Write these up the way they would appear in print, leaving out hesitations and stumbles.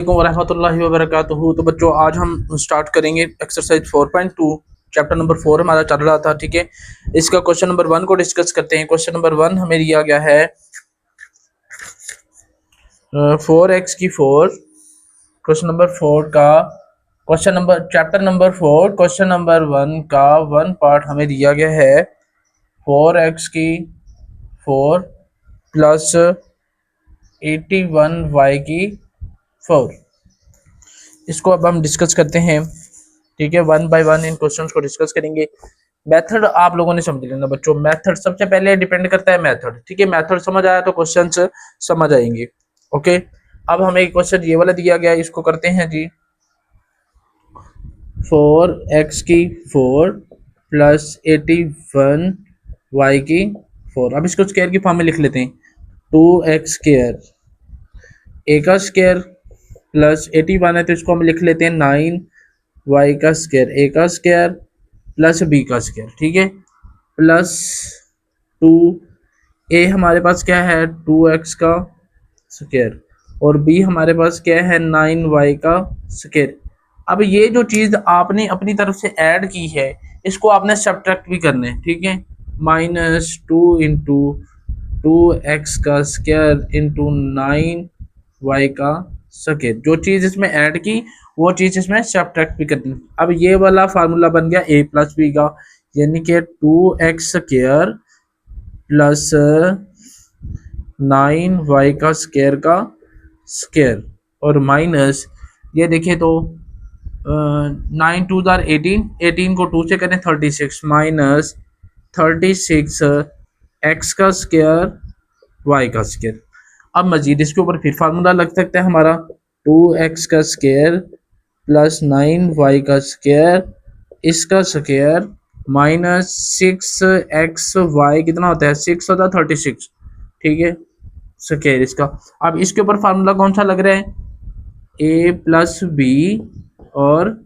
वरहमतुल्लाहि वबरकातुहू। तो बच्चों आज हम स्टार्ट करेंगे एक्सरसाइज 4.2 चैप्टर नंबर 4 हमारा चल रहा था। ठीक है, इसका क्वेश्चन नंबर 1 को डिस्कस करते हैं। क्वेश्चन नंबर 1 हमें दिया गया है 4x की 4। क्वेश्चन नंबर 4 का question number chapter number 4 question number 1 का 1 पार्ट हमें दिया गया है 4x की 4 प्लस 81y की 4। इसको अब हम डिस्कस करते हैं। ठीक है, 1 बाय 1 इन क्वेश्चंस को डिस्कस करेंगे। मेथड आप लोगों ने समझ लेना बच्चों। मेथड सबसे पहले डिपेंड करता है मेथड। ठीक है, मेथड समझ आया तो क्वेश्चंस समझ आएंगे। ओके, अब हमें क्वेश्चन ये वाला दिया गया है, इसको करते हैं जी। 4x की 4 प्लस 81y की 4। अब इसको स्क्वायर की फॉर्म में लिख लेते हैं। 2x स्क्वायर a का स्क्वायर प्लस 81 है तो इसको हम लिख लेते हैं 9y का स्क्वायर a का स्क्वायर प्लस b का स्क्वायर। ठीक है, प्लस 2a हमारे पास क्या है 2x का स्क्वायर और b हमारे पास क्या है 9y का स्क्वायर। अब ये जो चीज़ आपने अपनी तरफ से ऐड की है इसको आपने सब्ट्रैक्ट भी करना है। ठीक है, -2 इंटू 2x का स्क्वायर इंटू 9y का स्क्वायर। जो चीज़ इसमें ऐड की वो चीज़ इसमें सब्ट्रैक्ट भी करनी। अब ये वाला फार्मूला बन गया a प्लस बी का, यानी कि 2x स्क्वायर प्लस 9y का स्क्वायर और माइनस ये देखें तो 9 2 जार 18 को 2 से करें 36 माइनस 36 x का स्क्वायर y का स्क्वायर। अब मजीद इसके ऊपर फिर फार्मूला लग सकता है हमारा 2x का स्क्वायर प्लस 9y का स्क्वायर इसका स्क्वायर माइनस 6xy कितना होता है 6 होता है 36। ठीक है, स्क्वायर इसका। अब इसके ऊपर फार्मूला कौन सा लग रहा है a प्लस बी और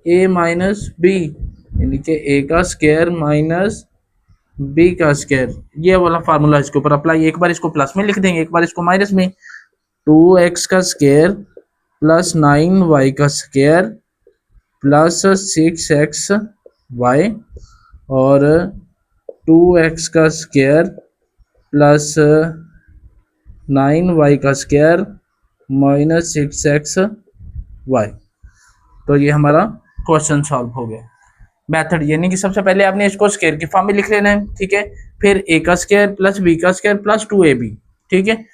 a माइनस बी, यानी कि a का स्क्वायर माइनस b का स्क्वायर। ये वाला फार्मूला इसके ऊपर अप्लाई। एक बार इसको प्लस में लिख देंगे, एक बार इसको माइनस में। 2x का स्क्वायर प्लस 9y का स्क्वायर प्लस 6xy और 2x का स्क्वायर प्लस 9y का स्क्वायर माइनस 6xy। तो ये हमारा क्वेश्चन सॉल्व हो गया। मेथड यानी कि सबसे पहले आपने इसको स्क्वायर की फॉर्म में लिख लेना है। ठीक है, फिर a का स्क्वायर प्लस b का स्क्वायर प्लस 2ab। ठीक है,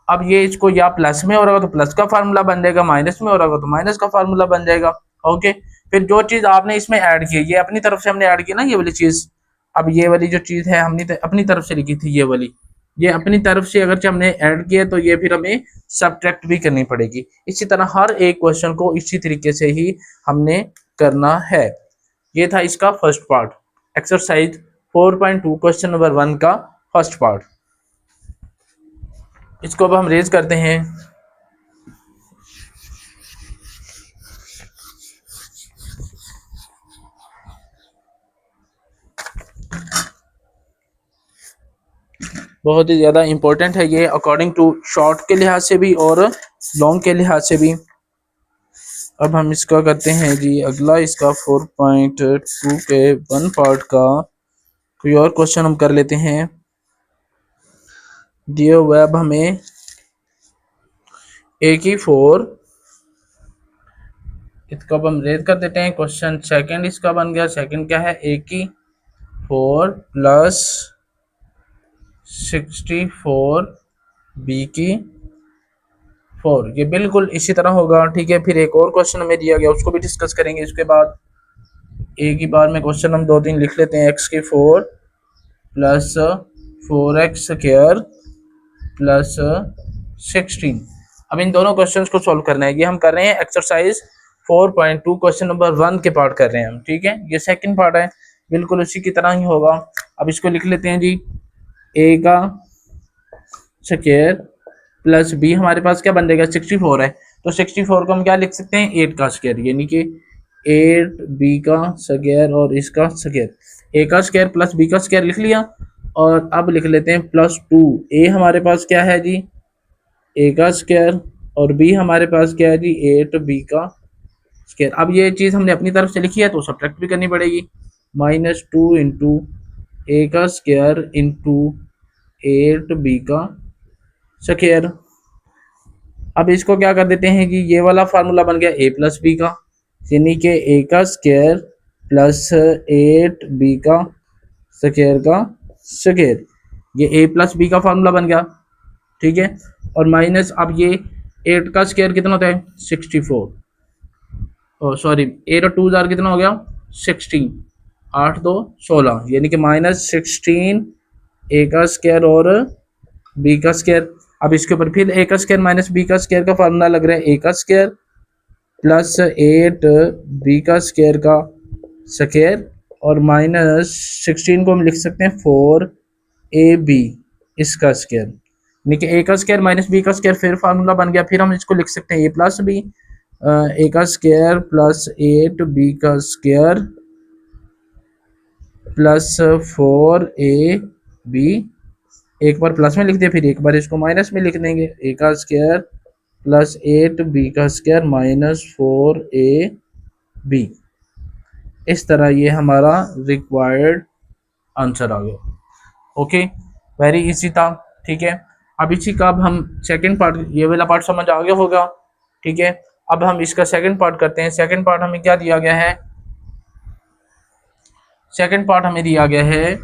अब ये इसको या प्लस में हो रहा तो प्लस का फार्मूला बन जाएगा, माइनस में हो रहा तो माइनस का फार्मूला बन जाएगा। ओके, फिर जो चीज आपने इसमें ऐड की ये अपनी तरफ से हमने ऐड की ना ये वाली चीज। अब ये वाली जो चीज है हमने अपनी तरफ से लिखी थी, ये वाली ये अपनी तरफ से अगर हमने ऐड किया तो ये फिर हमें सब्ट्रैक्ट भी करनी पड़ेगी। इसी तरह हर एक क्वेश्चन को इसी तरीके से ही हमने करना है। ये था इसका first part, exercise 4.2 question number 1 का फर्स्ट पार्ट। इसको अब हम रेज करते हैं। बहुत ही ज़्यादा इम्पोर्टेंट है ये अकॉर्डिंग टू शॉर्ट के लिहाज से भी और लॉन्ग के लिहाज से भी। अब हम इसका करते हैं जी अगला, इसका 4.2 के 1 पार्ट का कोई और क्वेश्चन हम कर लेते हैं। दिए हुआ अब हमें a की 4, इसको अब हम रेज कर देते हैं। क्वेश्चन सेकंड इसका बन गया। सेकंड क्या है a की 4 प्लस 64 b की 4। ये बिल्कुल इसी तरह होगा। ठीक है, फिर एक और क्वेश्चन हमें दिया गया उसको भी डिस्कस करेंगे। इसके बाद एक ही बार में क्वेश्चन हम 2-3 लिख लेते हैं। x की 4 प्लस 4x स्क्वायर प्लस 16। अब इन दोनों क्वेश्चंस को सॉल्व करना है। ये हम कर रहे हैं एक्सरसाइज 4.2 क्वेश्चन नंबर 1 के पार्ट कर रहे हैं हम। ठीक है, ये सेकंड पार्ट है, बिल्कुल उसी की तरह ही होगा। अब इसको लिख लेते हैं जी a का स्क्वायर प्लस b हमारे पास क्या बन जाएगा 64 है तो 64 को हम क्या लिख सकते हैं 8 का स्क्वायर, यानी कि 8b का स्क्वायर और इसका स्क्वायर। a का स्क्वायर प्लस b का स्क्वायर लिख लिया और अब लिख लेते हैं प्लस 2। a हमारे पास क्या है जी a का स्क्वायर और बी हमारे पास क्या है जी 8b का स्क्वायर। अब ये चीज़ हमने अपनी तरफ से लिखी है तो सब्ट्रैक्ट भी करनी पड़ेगी। -2 इंटू ए का स्क्वायर इंटू 8b का स्क्वायर। अब इसको क्या कर देते हैं जी, ये वाला फार्मूला बन गया a प्लस बी का, यानी कि a का स्क्वायर प्लस 8b का स्क्वायर का स्क्वायर। ये a प्लस बी का फार्मूला बन गया, ठीक है। और माइनस अब ये 8 का स्क्वायर कितना होता है 64, सॉरी 8 और 2 जार कितना हो गया 16, 8 2 16, यानी कि -16 a का स्क्वायर और b का स्क्वायर। अब इसके ऊपर फिर a का स्क्वायर माइनस b का स्क्वायर का फार्मूला लग रहा है a का स्क्वायर प्लस 8b का स्क्वायर का स्क्वायर और -16 को हम लिख सकते हैं 4ab इसका स्क्वायर, यानी कि a का स्क्वायर माइनस b का स्क्वायर फिर फार्मूला बन गया। फिर हम इसको लिख सकते हैं a प्लस बी, a का स्क्वायर प्लस 8b का स्क्वायर प्लस 4ab, एक बार प्लस में लिख दिया फिर एक बार इसको माइनस में लिख देंगे, a का स्क्वायर प्लस 8b का स्क्वायर माइनस 4ab। इस तरह ये हमारा रिक्वायर्ड आंसर आ गया। ओके, वेरी इजी था, ठीक है। अब इसी का अब हम सेकंड पार्ट, ये वाला पार्ट समझ आ गया होगा, ठीक है। अब हम इसका सेकंड पार्ट करते हैं। सेकंड पार्ट हमें क्या दिया गया है, सेकंड पार्ट हमें दिया गया है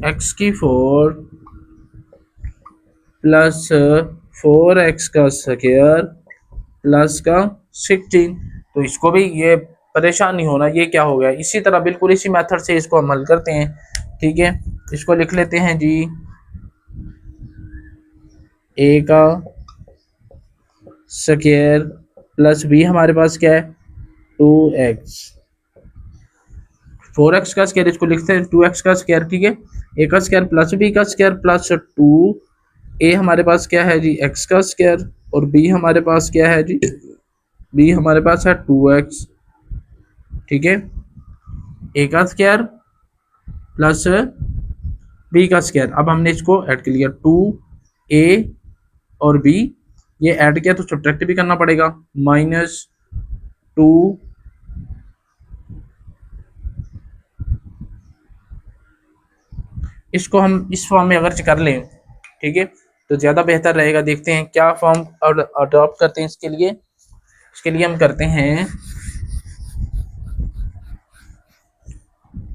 x की 4 प्लस 4x का स्क्वायर प्लस का 16। तो इसको भी ये परेशान नहीं होना, ये क्या हो गया, इसी तरह बिल्कुल इसी मेथड से इसको हम हल करते हैं, ठीक है। इसको लिख लेते हैं जी a का स्क्वायर प्लस b हमारे पास क्या है 2x, 4x का स्क्वायर इसको लिखते हैं 2x का स्क्वायर, ठीक है। a का स्क्वायर प्लस b का स्क्वायर प्लस 2a हमारे पास क्या है जी x का स्क्वायर और b हमारे पास क्या है जी, b हमारे पास है 2x, ठीक है। a का स्क्वायर प्लस b का स्क्वायर। अब हमने इसको ऐड कर लिया 2a और b, ये ऐड किया तो सब्ट्रैक्ट भी करना पड़ेगा, -2 इसको हम इस फॉर्म में अगर कर लें, ठीक है, तो ज़्यादा बेहतर रहेगा। देखते हैं क्या फॉर्म अडॉप्ट करते हैं इसके लिए। इसके लिए हम करते हैं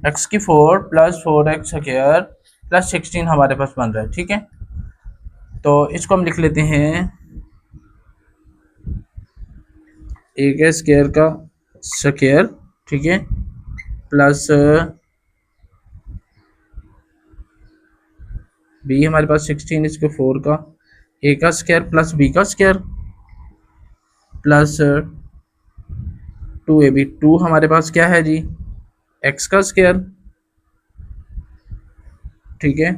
x की 4 प्लस 4x स्क्वायर प्लस 16 हमारे पास बन रहा है, ठीक है। तो इसको हम लिख लेते हैं a के स्क्वायर का स्क्वायर, ठीक है, प्लस b हमारे पास 16 इसके 4 का, a का स्क्वायर प्लस b का स्क्वायर प्लस 2ab, 2 हमारे पास क्या है जी x का स्क्वायर, ठीक है,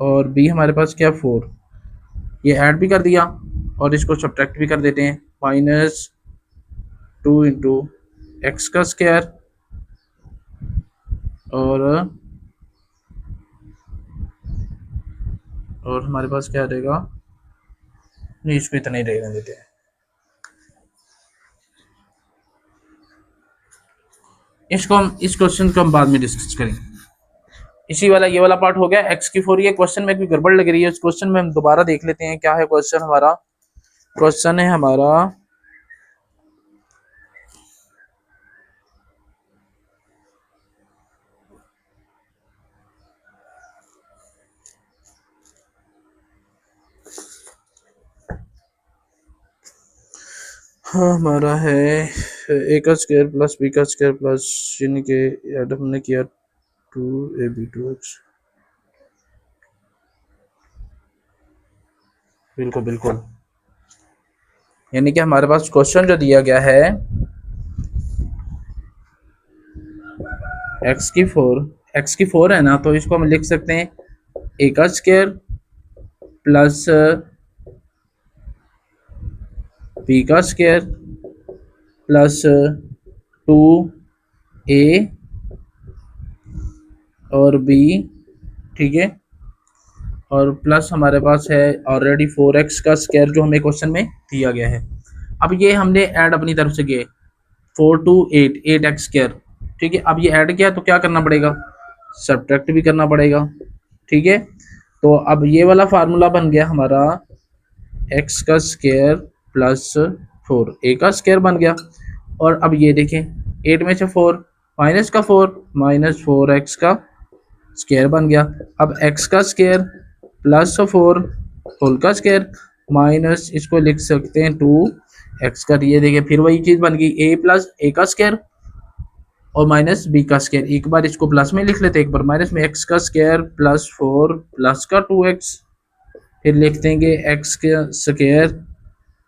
और b हमारे पास क्या 4, ये ऐड भी कर दिया और इसको सब्ट्रैक्ट भी कर देते हैं, -2 इंटू एक्स का स्क्वायर और हमारे पास क्या रहेगा, नहीं इसको इतना ही रहने देते हैं। इसको हम इस क्वेश्चन को हम बाद में डिस्कस करेंगे। इसी वाला ये वाला पार्ट हो गया x की 4। ये क्वेश्चन में कोई गड़बड़ लग रही है, उस क्वेश्चन में हम दोबारा देख लेते हैं क्या है क्वेश्चन हमारा। क्वेश्चन है हमारा हमारा है a का स्क्वायर प्लस b का स्क्वायर प्लस यानी कि ऐड हमने किया 2ab 2x, बिल्कुल बिल्कुल, यानी कि हमारे पास क्वेश्चन जो दिया गया है x की 4 है ना, तो इसको हम लिख सकते हैं a का स्क्वायर प्लस b का स्क्वायर प्लस 2a और b, ठीक है, और प्लस हमारे पास है ऑलरेडी 4x का स्क्वायर जो हमें क्वेश्चन में दिया गया है। अब ये हमने ऐड अपनी तरफ से किए 4 टू 8 8x स्क्वायर, ठीक है। अब ये ऐड किया तो क्या करना पड़ेगा, सब्ट्रैक्ट भी करना पड़ेगा, ठीक है। तो अब ये वाला फार्मूला बन गया हमारा x का स्क्वायर प्लस 4 a का स्क्वायर बन गया। और अब ये देखें 8 में से 4 माइनस का 4 माइनस 4x का स्क्वायर बन गया। अब x का स्क्वायर प्लस 4 होल का स्क्वायर माइनस इसको लिख सकते हैं 2x का, ये देखिए फिर वही चीज़ बन गई a प्लस a का स्क्वायर और माइनस b का स्क्वायर। एक बार इसको प्लस में लिख लेते हैं, एक बार माइनस में x का स्क्वायर प्लस 4 प्लस का 2x, फिर लिख देंगे x का स्क्वायर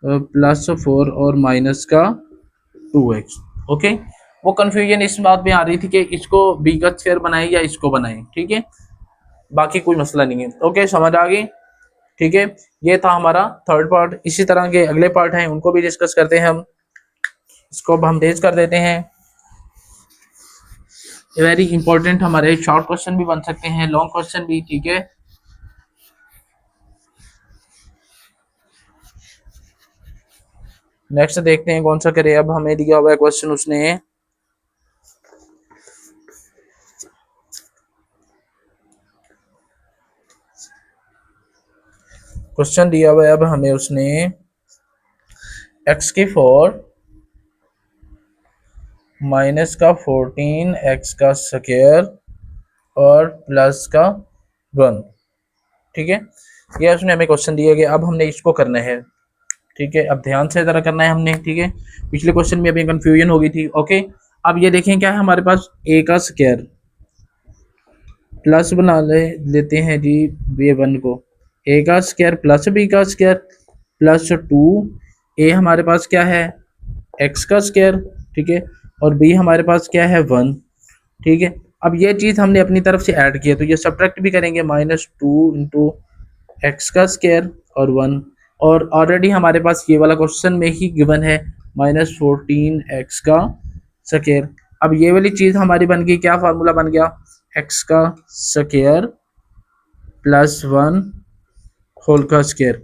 प्लस 4 और माइनस का 2x। ओके, वो कंफ्यूजन इस बात में आ रही थी कि इसको b का स्क्वायर बनाए या इसको बनाए, ठीक है। बाकी कोई मसला नहीं है। ओके, समझ आ गई, ठीक है। ये था हमारा थर्ड पार्ट। इसी तरह के अगले पार्ट हैं उनको भी डिस्कस करते हैं हम। इसको अब हम तेज कर देते हैं। वेरी इंपॉर्टेंट हमारे शॉर्ट क्वेश्चन भी बन सकते हैं, लॉन्ग क्वेश्चन भी, ठीक है। नेक्स्ट देखते हैं कौन सा करे। अब हमें दिया हुआ है क्वेश्चन, उसने क्वेश्चन दिया हुआ है अब हमें उसने x की 4 माइनस का 14 x का स्क्वायर और प्लस का 1, ठीक है। ये उसने हमें क्वेश्चन दिया गया। अब हमने इसको करना है, ठीक है। अब ध्यान से ज़रा करना है हमने, ठीक है। पिछले क्वेश्चन में अभी कंफ्यूजन हो गई थी। ओके, अब ये देखें क्या है हमारे पास a का स्क्वायर प्लस बना लेते हैं जी b1 को, a का स्क्वायर प्लस b का स्क्वायर प्लस 2a हमारे पास क्या है x का स्क्वायर, ठीक है। और b हमारे पास क्या है 1, ठीक है। अब ये चीज़ हमने अपनी तरफ से ऐड किया तो ये सब्ट्रैक्ट भी करेंगे, -2 इंटू एक्स का स्क्वायर और 1। और ऑलरेडी हमारे पास ये वाला क्वेश्चन में ही गिवन है -14 x का स्क्वायर। अब ये वाली चीज़ हमारी बन गई, क्या फार्मूला बन गया, x का स्क्वायर प्लस 1 होल का स्क्वायर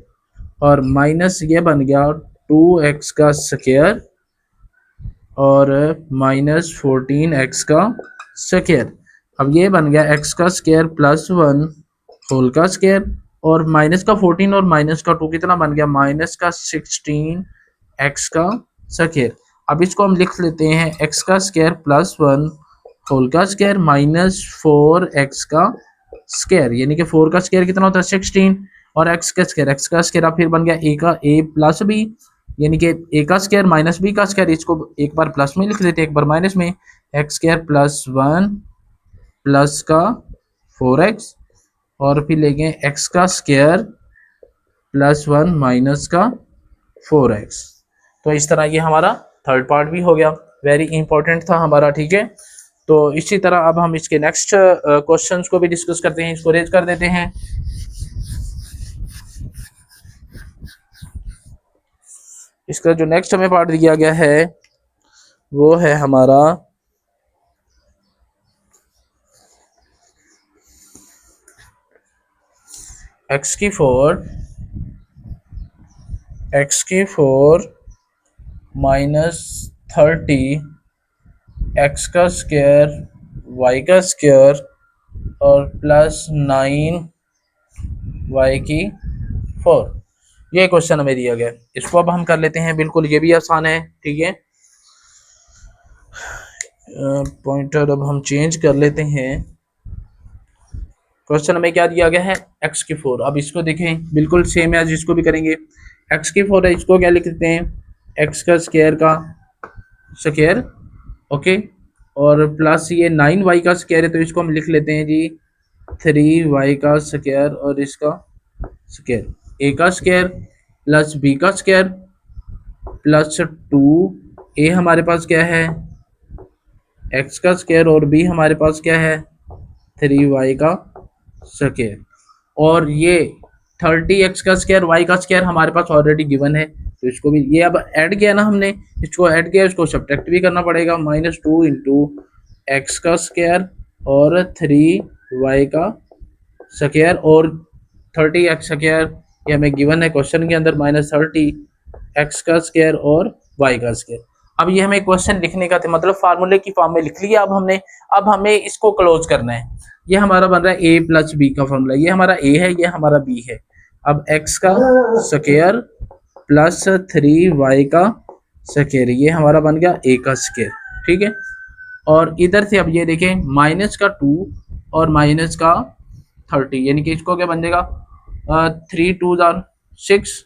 और माइनस ये बन गया 2x का स्क्वायर और -14 x का स्क्वायर। अब ये बन गया x का स्क्वायर प्लस 1 होल का स्क्वायर और माइनस का 14 और माइनस का 2 कितना बन गया, माइनस का 16 x का स्क्वायर। अब इसको हम लिख लेते हैं x का स्क्वायर प्लस 1 होल का स्क्वायर माइनस 4x का स्क्वायर, यानी कि 4 का स्क्वायर कितना होता है 16 और x का स्क्वायर अब फिर बन गया a का a प्लस b, यानी कि a का स्क्वायर माइनस b का स्क्वायर। इसको एक बार प्लस में लिख लेते हैं, एक बार माइनस में, x स्क्वायर प्लस 1 प्लस का 4x और फिर लेंगे x का स्क्वायर प्लस 1 माइनस का 4x। तो इस तरह ये हमारा थर्ड पार्ट भी हो गया, वेरी इंपॉर्टेंट था हमारा, ठीक है। तो इसी तरह अब हम इसके नेक्स्ट क्वेश्चंस को भी डिस्कस करते हैं, इसको रेज कर देते हैं। इसका जो नेक्स्ट हमें पार्ट दिया गया है वो है हमारा x की 4 -30 x का स्क्वायर y का स्क्वायर और प्लस 9 y की 4, ये क्वेश्चन हमें दिया गया। इसको अब हम कर लेते हैं, बिल्कुल ये भी आसान है, ठीक है। पॉइंटर अब हम चेंज कर लेते हैं। क्वेश्चन हमें क्या दिया गया है, x की 4। अब इसको देखें बिल्कुल सेम है जिसको भी करेंगे, x की 4 है, इसको क्या लिख देते हैं, x का स्क्वायर का स्क्वायर, ओके। और प्लस ये 9y का स्क्वायर है तो इसको हम लिख लेते हैं जी 3y का स्क्वायर और इसका स्क्वायर, a का स्क्वायर प्लस b का स्क्वायर प्लस 2a हमारे पास क्या है x का स्क्वायर और b हमारे पास क्या है 3y का स्क्वायर। और ये 30x का स्क्वायर y का स्क्वायर हमारे पास ऑलरेडी गिवन है तो इसको भी ये अब ऐड किया ना हमने, इसको ऐड किया, इसको सब्ट्रैक्ट भी करना पड़ेगा, -2 इंटू एक्स का स्क्वायर और 3y का स्क्वायर और 30x², ये हमें गिवन है क्वेश्चन के अंदर, -30x² और y²। अब ये हमें क्वेश्चन लिखने का था, मतलब फार्मूले की फॉर्म में लिख लिया अब हमने। अब हमें इसको क्लोज करना है। ये हमारा बन रहा है a + b का फॉर्मूला, ये हमारा a है, ये हमारा b है। अब x² प्लस 3y², ये हमारा बन गया a², ठीक है। और इधर से अब ये देखें -2 और -30, यानी कि इसको क्या बन जाएगा, 3 2 6,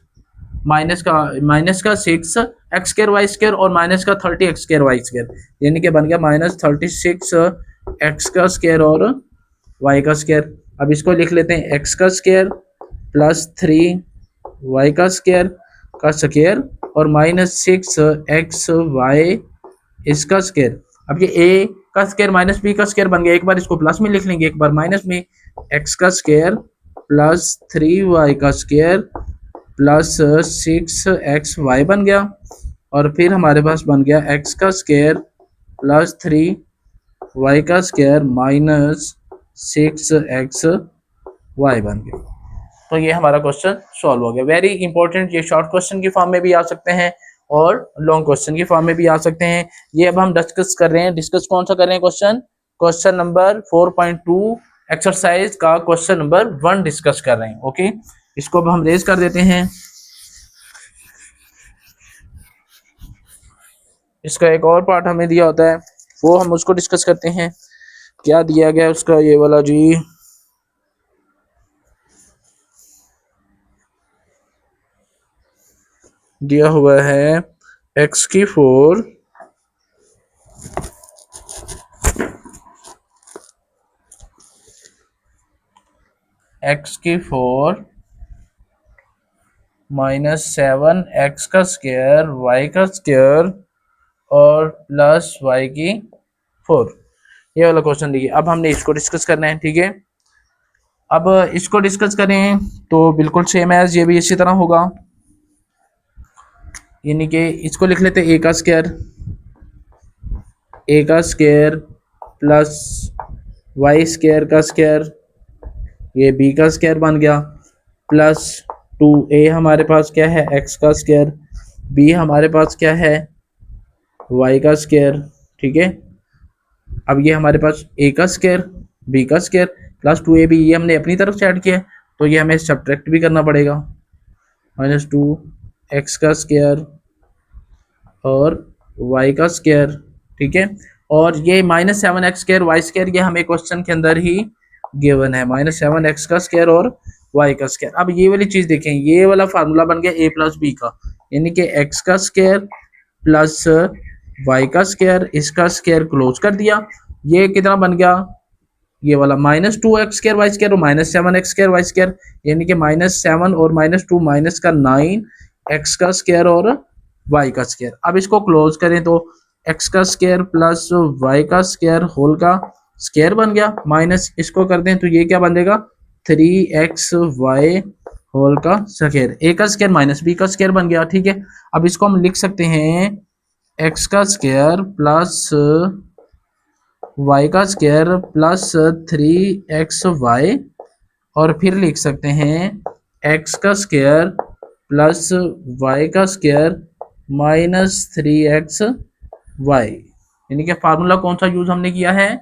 -6x² और -30x², यानी कि बन गया -36x² और y²। अब इसको लिख लेते हैं x² प्लस 3y² और -6xy इसका स्क्वायर। अब ये a का स्क्वायर माइनस b का स्क्वायर बन गया, एक बार इसको प्लस में लिख लेंगे, एक बार माइनस में, x² plus 3y² plus 6xy बन गया। और फिर हमारे पास बन गया x² plus 3y² minus 6xy बन गया। तो ये हमारा क्वेश्चन सॉल्व हो गया। वेरी इंपॉर्टेंट, ये शॉर्ट क्वेश्चन की फॉर्म में भी आ सकते हैं और लॉन्ग क्वेश्चन की फॉर्म में भी आ सकते हैं। ये अब हम डिस्कस कर रहे हैं। डिस्कस कौन सा कर रहे हैं? क्वेश्चन नंबर 4.2 एक्सरसाइज का क्वेश्चन नंबर 1 डिस्कस कर रहे हैं। ओके, इसको अब हम रेज कर देते हैं। इसका एक और पार्ट हमें दिया होता है, वो हम उसको डिस्कस करते हैं। क्या दिया गया उसका, ये वाला जी, दिया हुआ है x⁴ -7x² y² और प्लस y⁴, ये वाला क्वेश्चन देखिए। अब हमने इसको डिस्कस करना है, ठीक है। अब इसको डिस्कस करें तो बिल्कुल सेम एज ये भी इसी तरह होगा, यानी कि इसको लिख लेते हैं a² प्लस y² ये b² बन गया, प्लस 2a हमारे पास क्या है, x², b हमारे पास क्या है, y², ठीक है। अब ये हमारे पास a² b² प्लस 2ab, ये हमने अपनी तरफ से ऐड किया, तो ये हमें सब्ट्रैक्ट भी करना पड़ेगा, -2x² और y², ठीक है। और ये -7x² y², ये हमें क्वेश्चन के अंदर ही गिवन है, -7x² और y²। अब ये वाली चीज देखें, ये वाला फार्मूला बन गया a + b का, यानी कि x² प्लस y², इसका स्क्वायर क्लोज कर दिया, ये कितना बन गया, ये वाला -2x² y² और -7x² y², यानी कि -7 और -2 माइनस का 9x² और y²। अब इसको क्लोज करें तो x² प्लस y² होल का स्क्वायर बन गया, माइनस इसको कर दें तो ये क्या बन जाएगा, 3xy होल का स्क्वायर, a² माइनस b² बन गया, ठीक है। अब इसको हम लिख सकते हैं x² plus y² plus 3xy, और फिर लिख सकते हैं x² plus y² minus 3xy, यानी कि फार्मूला कौन सा यूज हमने किया है,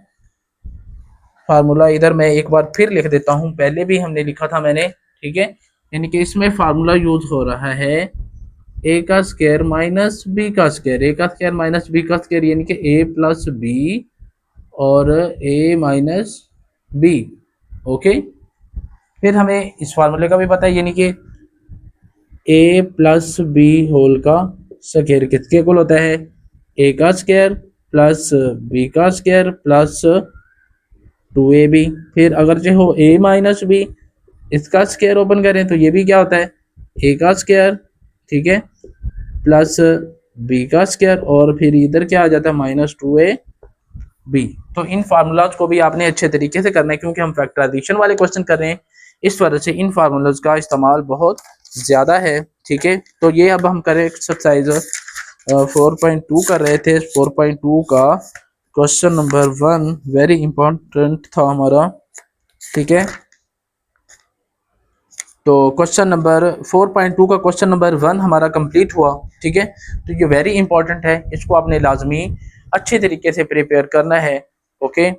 फार्मूला इधर मैं एक बार फिर लिख देता हूं, पहले भी हमने लिखा था मैंने, ठीक है। यानी कि इसमें फार्मूला यूज हो रहा है a² minus b², a² minus b², यानी कि a प्लस b और a माइनस b, ओके। फिर हमें इस फार्मूले का भी पता है, यानी कि a प्लस b होल का स्क्वायर किसके इक्वल होता है, a² plus b² plus 2ab। फिर अगर जो हो a माइनस b, इसका स्क्वायर ओपन करें तो ये भी क्या होता है, a², ठीक है, प्लस b², और फिर इधर क्या आ जाता है, -2ab। तो इन फार्मूलाज को भी आपने अच्छे तरीके से करना है, क्योंकि हम फैक्टराइजेशन वाले क्वेश्चन कर रहे हैं, इस वजह से इन फार्मूलाज का इस्तेमाल बहुत ज़्यादा है, ठीक है। तो ये अब हम करें एक्सरसाइज 4.2 कर रहे थे। 4.2 का क्वेश्चन नंबर 1 वेरी इंपॉर्टेंट था हमारा, ठीक है। तो क्वेश्चन नंबर 4.2 का क्वेश्चन नंबर 1 हमारा कंप्लीट हुआ। ठीक है, तो ये वेरी इंपॉर्टेंट है, इसको आपने लाजमी अच्छे तरीके से प्रिपेयर करना है। ओके।